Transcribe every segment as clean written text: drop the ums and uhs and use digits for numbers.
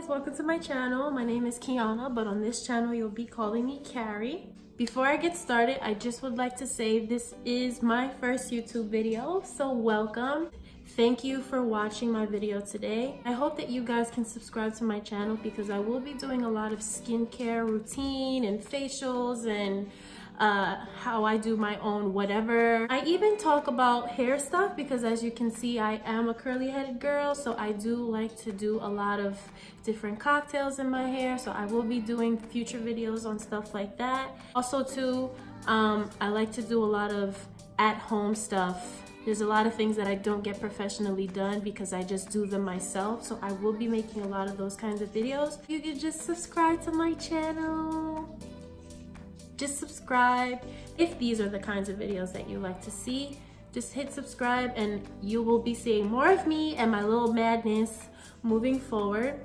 guys, welcome to my channel. My name is Kiana, but on this channel you'll be calling me Carrie. Before I get started, I just would like to say this is my first YouTube video, so welcome. Thank you for watching my video today. I hope that you guys can subscribe to my channel because I will be doing a lot of skincare routine and facials and how I do my own whatever. I even talk about hair stuff because as you can see I am a curly headed girl, so I do like to do a lot of different cocktails in my hair, so I will be doing future videos on stuff like that. Also too, I like to do a lot of at-home stuff. There's a lot of things that I don't get professionally done because I just do them myself, so I will be making a lot of those kinds of videos. You can just subscribe to my channel. Just subscribe. If these are the kinds of videos that you like to see, just hit subscribe and you will be seeing more of me and my little madness moving forward.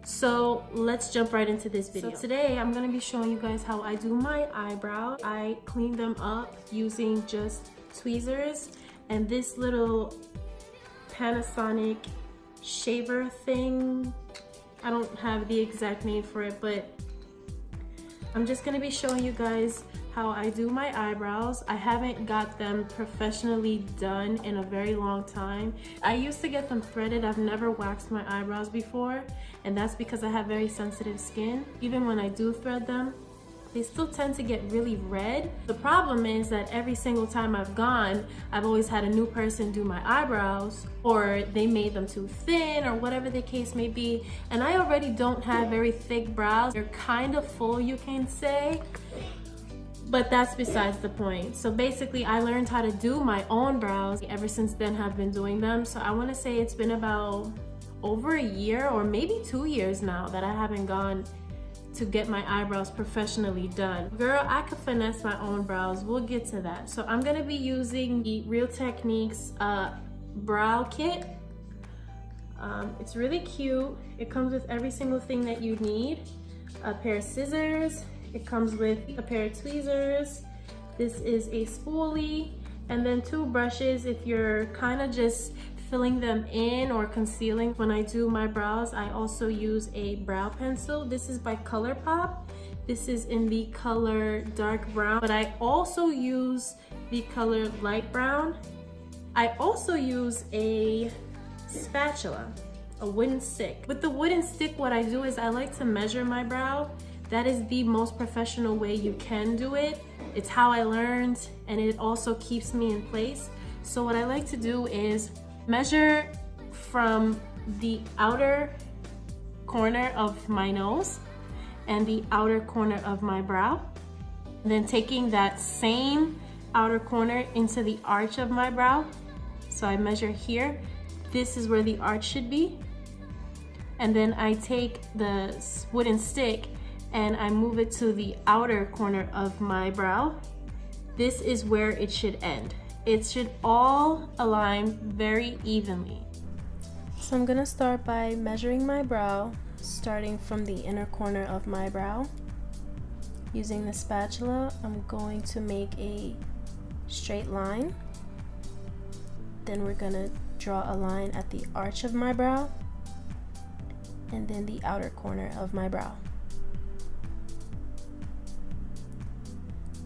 So let's jump right into this video. So today I'm going to be showing you guys how I do my eyebrows. I clean them up using just tweezers and this little Panasonic shaver thing. I don't have the exact name for it, but I'm just gonna be showing you guys how I do my eyebrows. I haven't got them professionally done in a very long time. I used to get them threaded. I've never waxed my eyebrows before, and that's because I have very sensitive skin. Even when I do thread them, they still tend to get really red. The problem is that every single time I've gone, I've always had a new person do my eyebrows, or they made them too thin, or whatever the case may be. And I already don't have very thick brows. They're kind of full, you can say, but that's besides the point. So basically, I learned how to do my own brows. Ever since then, have been doing them. So I wanna say it's been about over a year or maybe 2 years now that I haven't gone to get my eyebrows professionally done. Girl, I could finesse my own brows. We'll get to that. So I'm gonna be using the Real Techniques brow kit. It's really cute. It comes with every single thing that you need. A pair of scissors. It comes with a pair of tweezers. This is a spoolie. And then 2 brushes if you're kind of just filling them in or concealing. When I do my brows, I also use a brow pencil. This is by ColourPop. This is in the color dark brown, but I also use the color light brown. I also use a spatula, a wooden stick. With the wooden stick, what I do is I like to measure my brow. That is the most professional way you can do it. It's how I learned, and it also keeps me in place. So what I like to do is measure from the outer corner of my nose and the outer corner of my brow. And then taking that same outer corner into the arch of my brow. So I measure here. This is where the arch should be. And then I take the wooden stick and I move it to the outer corner of my brow. This is where it should end. It should all align very evenly. So I'm gonna start by measuring my brow, starting from the inner corner of my brow. Using the spatula, I'm going to make a straight line. Then we're gonna draw a line at the arch of my brow, and then the outer corner of my brow.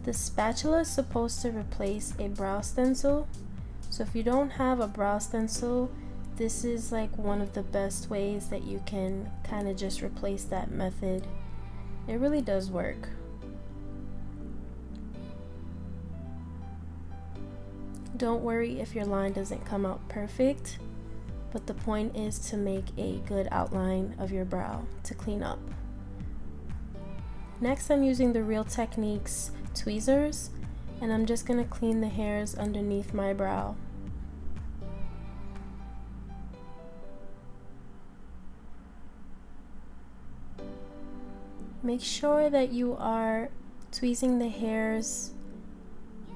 The spatula is supposed to replace a brow stencil, so if you don't have a brow stencil, this is like one of the best ways that you can kind of just replace that method. It really does work. Don't worry if your line doesn't come out perfect, but the point is to make a good outline of your brow to clean up. Next, I'm using the Real Techniques tweezers, and I'm just gonna clean the hairs underneath my brow. Make sure that you are tweezing the hairs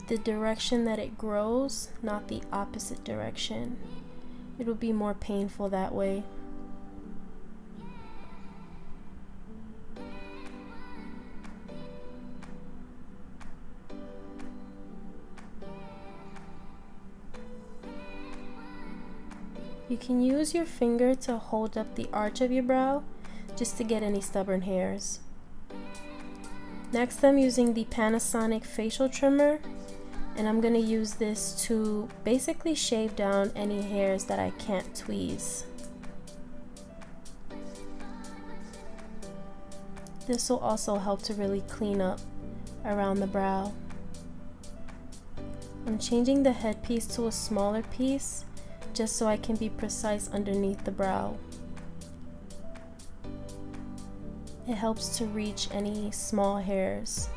the direction that it grows, not the opposite direction. It will be more painful that way. You can use your finger to hold up the arch of your brow just to get any stubborn hairs. Next, I'm using the Panasonic facial trimmer, and I'm going to use this to basically shave down any hairs that I can't tweeze. This will also help to really clean up around the brow. I'm changing the headpiece to a smaller piece just so I can be precise underneath the brow. It helps to reach any small hairs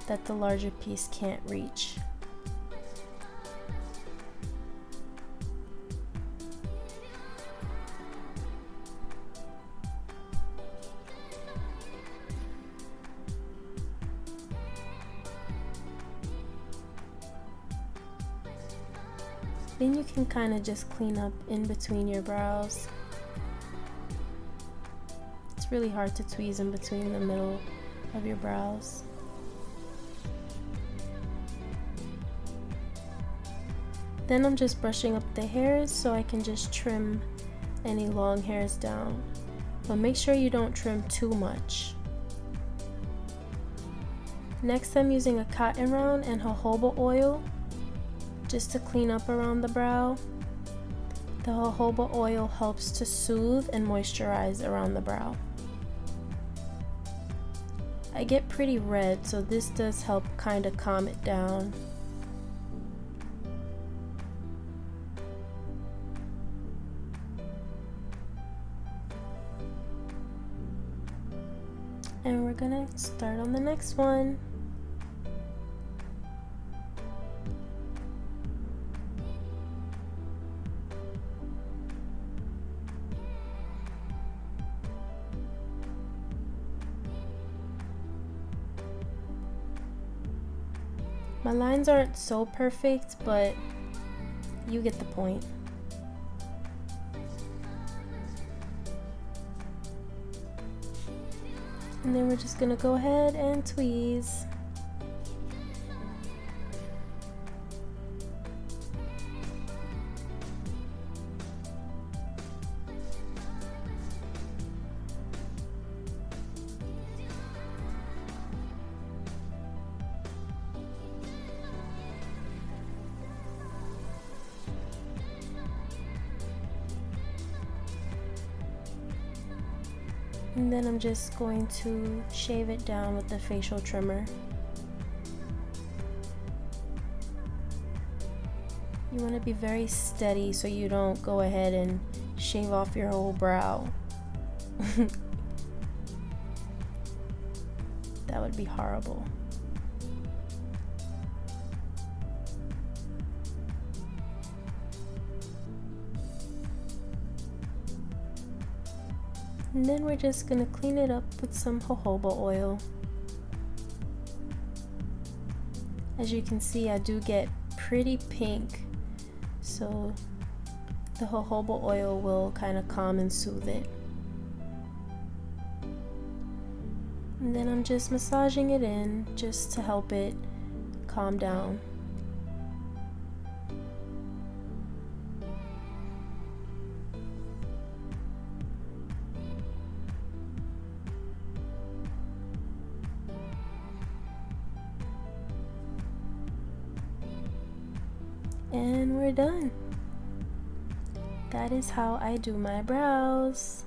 that the larger piece can't reach. Then you can kind of just clean up in between your brows. It's really hard to tweeze in between the middle of your brows. Then I'm just brushing up the hairs so I can just trim any long hairs down. But make sure you don't trim too much. Next, I'm using a cotton round and jojoba oil just to clean up around the brow. The jojoba oil helps to soothe and moisturize around the brow. I get pretty red, so this does help kind of calm it down. And we're gonna start on the next one. My lines aren't so perfect, but you get the point. And then we're just gonna go ahead and tweeze. And then I'm just going to shave it down with the facial trimmer. You want to be very steady so you don't go ahead and shave off your whole brow. That would be horrible. And then we're just gonna clean it up with some jojoba oil. As you can see, I do get pretty pink, so the jojoba oil will kind of calm and soothe it. And then I'm just massaging it in just to help it calm down. And we're done. That is how I do my brows.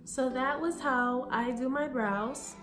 So that was how I do my brows.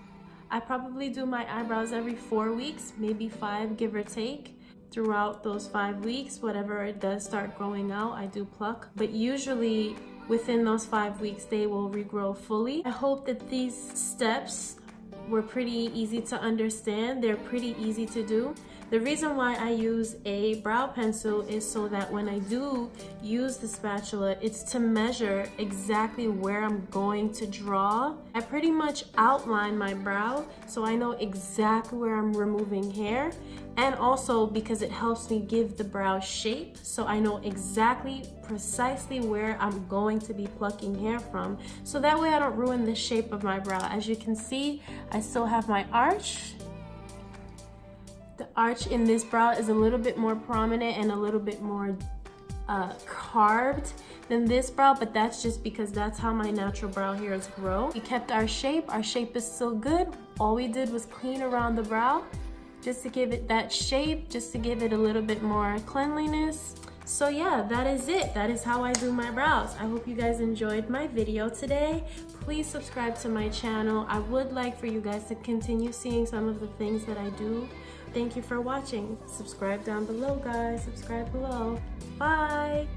I probably do my eyebrows every 4 weeks, maybe 5, give or take. Throughout those 5 weeks, whatever it does start growing out, I do pluck. But usually within those 5 weeks, they will regrow fully. I hope that these steps were pretty easy to understand. They're pretty easy to do. The reason why I use a brow pencil is so that when I do use the spatula, it's to measure exactly where I'm going to draw. I pretty much outline my brow so I know exactly where I'm removing hair, and also because it helps me give the brow shape so I know exactly precisely where I'm going to be plucking hair from, so that way I don't ruin the shape of my brow. As you can see, I still have my arch. The arch in this brow is a little bit more prominent and a little bit more carved than this brow, but that's just because that's how my natural brow hairs grow. We kept our shape is still good. All we did was clean around the brow just to give it that shape, just to give it a little bit more cleanliness. So yeah, that is it. That is how I do my brows. I hope you guys enjoyed my video today. Please subscribe to my channel. I would like for you guys to continue seeing some of the things that I do. Thank you for watching. Subscribe down below, guys. Subscribe below. Bye.